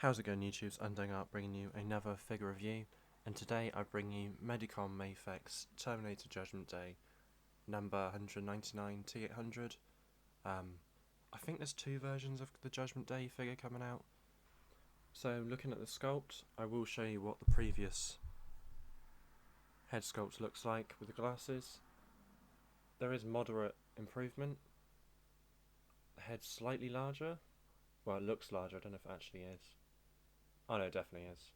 How's it going, YouTube's Undying Art, bringing you another figure review, and today I bring you Medicom Mafex Terminator Judgement Day, number 199 T-800. I think there's two versions of the Judgement Day figure coming out. So looking at the sculpt, I will show you what the previous head sculpt looks like with the glasses. There is moderate improvement. The head's slightly larger. Well, it looks larger, I don't know if it actually is. Oh no, it definitely is.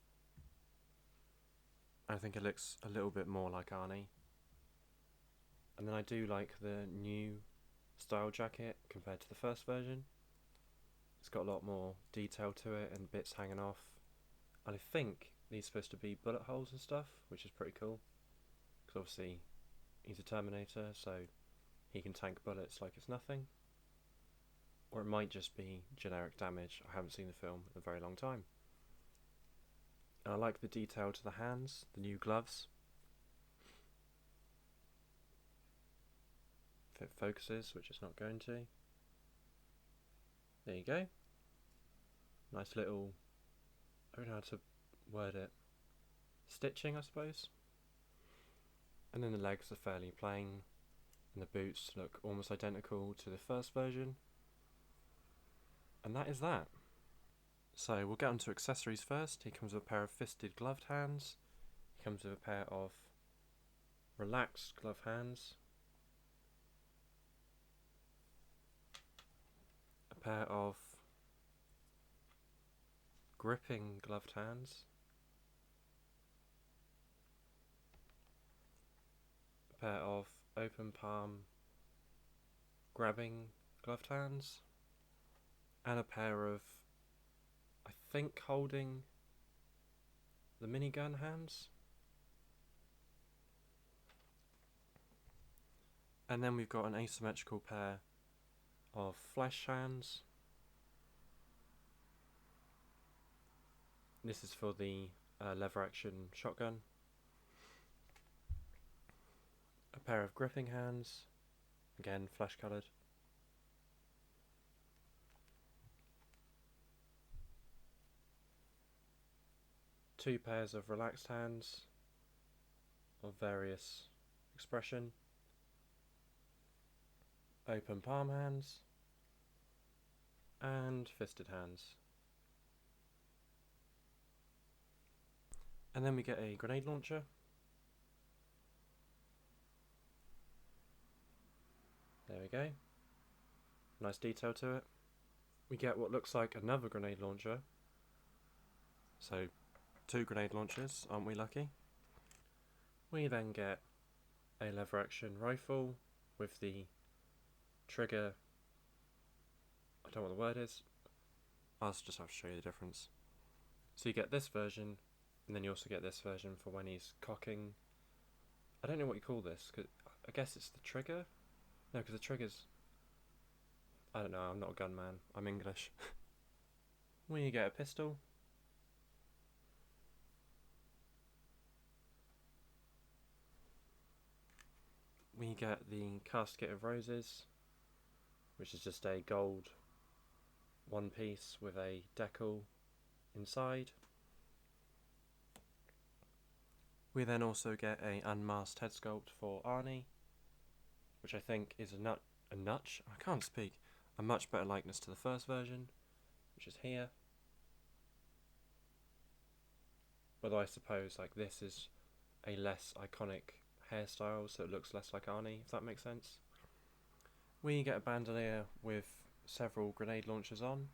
I think it looks a little bit more like Arnie. And then I do like the new style jacket compared to the first version. It's got a lot more detail to it and bits hanging off. And I think these are supposed to be bullet holes and stuff, which is pretty cool. Because obviously he's a Terminator, so he can tank bullets like it's nothing. Or it might just be generic damage. I haven't seen the film in a very long time. And I like the detail to the hands, the new gloves. If it focuses, which it's not going to. There you go. Nice little, I don't know how to word it, stitching I suppose. And then the legs are fairly plain, and the boots look almost identical to the first version. And that is that. So we'll get on to accessories first. He comes with a pair of fisted gloved hands. He comes with a pair of relaxed gloved hands. A pair of gripping gloved hands. A pair of open palm grabbing gloved hands. And a pair of, I think, holding the minigun hands. And then we've got an asymmetrical pair of flesh hands. This is for the lever action shotgun. A pair of gripping hands, again flesh coloured. Two pairs of relaxed hands of various expression. Open palm hands and fisted hands. And then we get a grenade launcher. There we go. Nice detail to it. We get what looks like another grenade launcher. So, two grenade launchers, aren't we lucky? We then get a lever action rifle with the trigger, I don't know what the word is. I'll just have to show you the difference. So you get this version, and then you also get this version for when he's cocking. I don't know what you call this, cause I guess it's the trigger? No, because the trigger's, I don't know, I'm not a gunman, I'm English. We get a pistol. We get the casket of roses, which is just a gold one piece with a decal inside. We then also get a unmasked head sculpt for Arnie, which I think is a much better likeness to the first version, which is here. Although I suppose like this is a less iconic hairstyle, so it looks less like Arnie, if that makes sense. We get a bandolier with several grenade launchers on.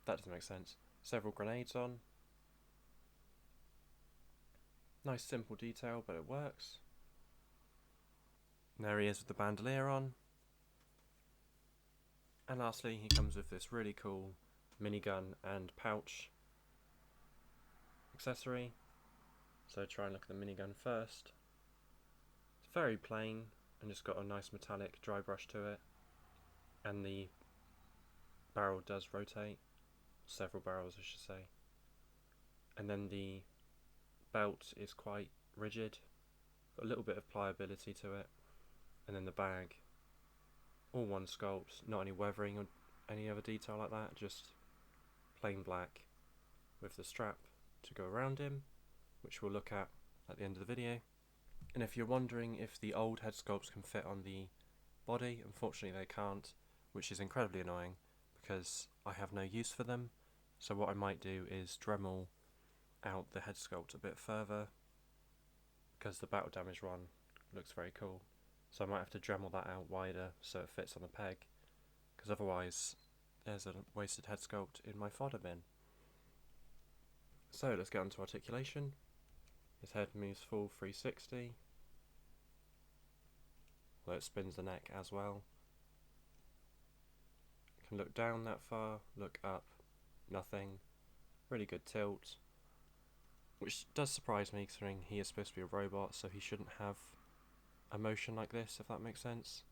That doesn't make sense. Several grenades on. Nice simple detail, but it works. And there he is with the bandolier on. And lastly, he comes with this really cool minigun and pouch accessory. So try and look at the minigun first. It's very plain and just got a nice metallic dry brush to it. And the barrel does rotate. Several barrels, I should say. And then the belt is quite rigid. Got a little bit of pliability to it. And then the bag, all one sculpt, not any weathering or any other detail like that, just plain black with the strap to go around him, which we'll look at the end of the video. And if you're wondering if the old head sculpts can fit on the body, unfortunately they can't, which is incredibly annoying because I have no use for them. So what I might do is Dremel out the head sculpt a bit further, because the battle damage one looks very cool. So I might have to Dremel that out wider so it fits on the peg, because otherwise there's a wasted head sculpt in my fodder bin. So let's get on to articulation. His head moves full 360, although it spins the neck as well. Can look down that far, look up, nothing. Really good tilt, which does surprise me considering he is supposed to be a robot, so he shouldn't have a motion like this, if that makes sense.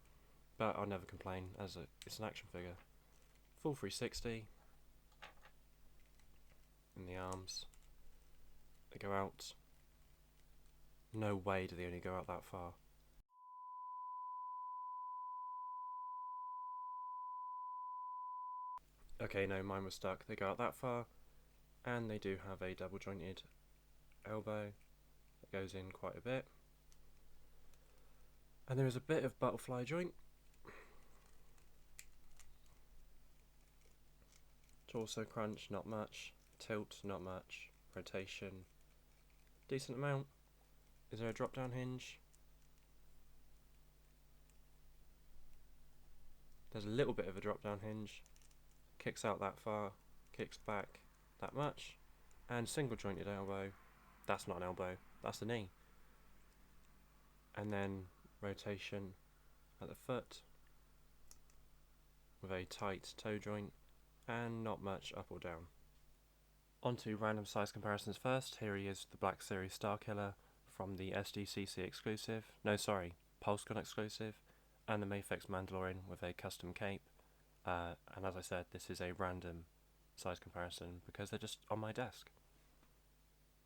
But I'll never complain, as it's an action figure. Full 360 in the arms. They go out. No way do they only go out that far. Okay, no, mine was stuck. They go out that far, and they do have a double jointed elbow that goes in quite a bit. And there is a bit of butterfly joint. Torso crunch, not much. Tilt, not much. Rotation, decent amount. Is there a drop down hinge? There's a little bit of a drop down hinge. Kicks out that far, kicks back that much. And single jointed elbow. That's not an elbow, that's a knee. And then rotation at the foot with a tight toe joint and not much up or down. On to random size comparisons first. Here he is, the Black Series Star Killer from the SDCC exclusive, PulseCon exclusive, and the Mafex Mandalorian with a custom cape. And as I said, this is a random size comparison because they're just on my desk.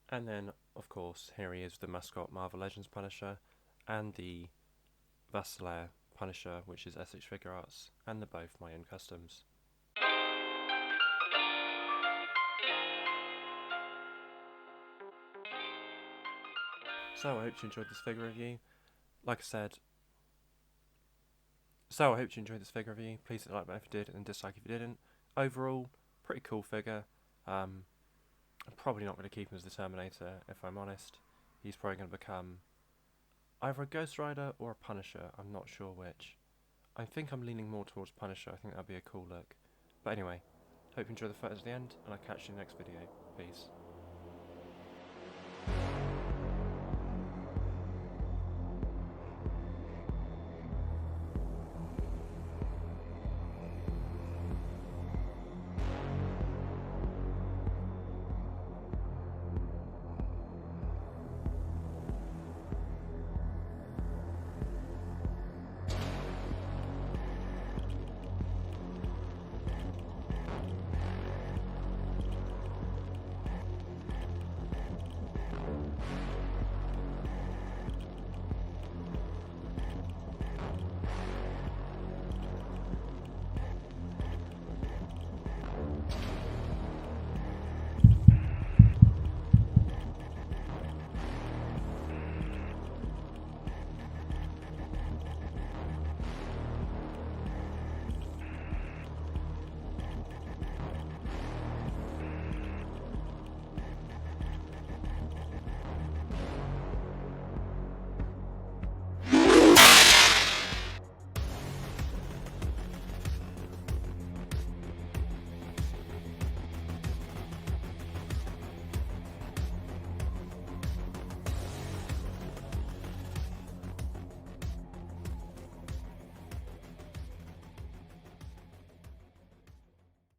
And then, of course, here he is, the mascot Marvel Legends Punisher, and the Vassalaire Punisher, which is SH Figure Arts, and they're both my own customs. So I hope you enjoyed this figure review. Like I said, I hope you enjoyed this figure review. Please hit the like button if you did and dislike if you didn't. Overall, pretty cool figure. I'm probably not going to keep him as the Terminator, if I'm honest. He's probably going to become either a Ghost Rider or a Punisher. I'm not sure which. I think I'm leaning more towards Punisher. I think that'd be a cool look. But anyway, hope you enjoy the photos at the end, and I'll catch you in the next video. Peace.